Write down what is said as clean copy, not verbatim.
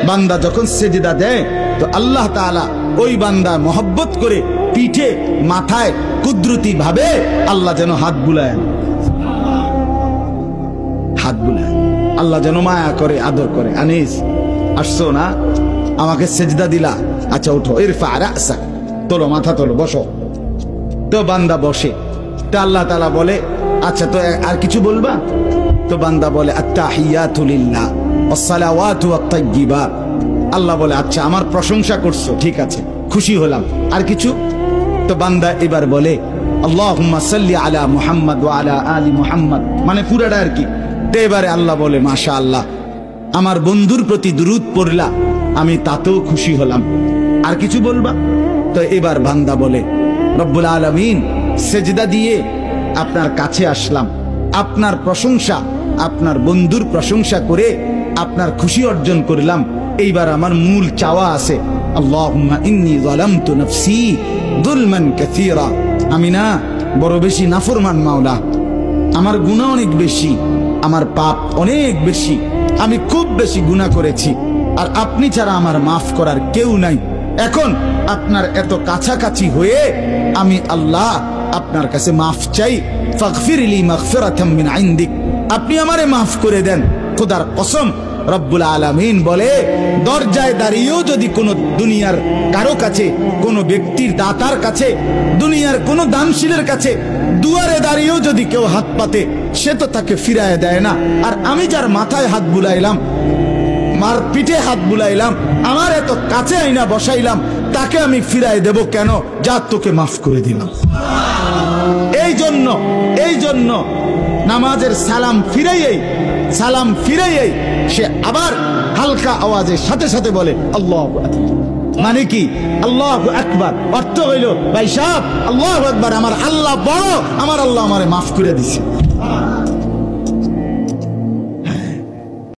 বান্দা যখন সেজদা দেয় তো আল্লাহ তাআলা ওই বান্দা মহব্বত করে পিঠে মাথায় কুদরতি ভাবে আল্লাহ যেন হাত বুলায়, হাত বুলায়, আল্লাহ যেন মায়া করে আদর করে। আনিস আসছো না, আমাকে সেজদা দিলা, আচ্ছা উঠো, ইরফা রাসা, তোলো মাথা তোলো, বসো। তো বান্দা বসে, তো আল্লাহ তাআলা বলে আচ্ছা তো আর কিছু বলবা? তো বান্দা বলে আত্তাহিয়াতু লিল্লাহ ওয়াস সালাওয়াতু ওয়াত তাইয়্যিবাত। আল্লাহ বলে আচ্ছা আমার প্রশংসা করছো, ঠিক আছে, খুশি হলাম, আর কিছু? তো বান্দা এবার বলে আল্লাহুম্মা সাল্লি আলা মুহাম্মদ ওয়া আলা আলি মুহাম্মদ, মানে পুরাটা আর কি। তো এবারে আল্লাহ বলে মাশাআল্লাহ, আমার বন্ধুর প্রতি দুরূদ পড়লা, আমি তাতেও খুশি হলাম, আর কিছু বলবা? তো এবার বান্দা বলে রব্বুল আলামিন সেজদা দিয়ে আপনার কাছে আসলাম, আপনার প্রশংসা, আপনার বন্ধুর প্রশংসা করে আপনার খুশি অর্জন করলাম। এইবার আমার মূল চাওয়া আছে, আল্লাহুম্মা ইন্নী যালামতু নাফসি যুলমান কাসীরা, আমি না বড় বেশি নাফরমান মাওলা, আমার গুনাহ অনেক বেশি, আমার পাপ অনেক বেশি, আমি খুব বেশি গুনাহ করেছি, আর আপনি ছাড়া আমার মাফ করার কেউ নাই। এখন আপনার এত কাছাকাছি হয়ে আমি আল্লাহ আপনার কাছে মাফ চাই, ফাগফিরলি মাগফিরাতাম মিন ইনদিক, আপনি আমারে মাফ করে দেন। খোদার কসম রব্বুল আলামিন বলে দরজায় দাঁড়িয়েও যদি কোনো দুনিয়ার কারো কাছে, কোনো ব্যক্তির দাতার কাছে, দুনিয়ার কোনো দানশীলের কাছে দুয়ারে দাঁড়িয়েও যদি কেউ হাত পাতে, সে তো তাকে ফিরায় দেয় না। আর আমি যার মাথায় হাত বুলাইলাম, মার পিঠে হাত বুলাইলাম, আমার এত কাছে আইনা বসাইলাম, তাকে আমি ফিরায় দেব কেন? যা তোকে মাফ করে দিলাম। এই জন্য নামাজের সালাম ফিরাইয়েই সে আবার হালকা আওয়াজের সাথে সাথে বলে আল্লাহু আকবার। মানে কি আল্লাহু আকবার? অর্থ হইল ভাই সাহেব আল্লাহু আকবার, আমার আল্লাহ বড়, আমার আল্লাহ আমারে মাফ করে দিছে।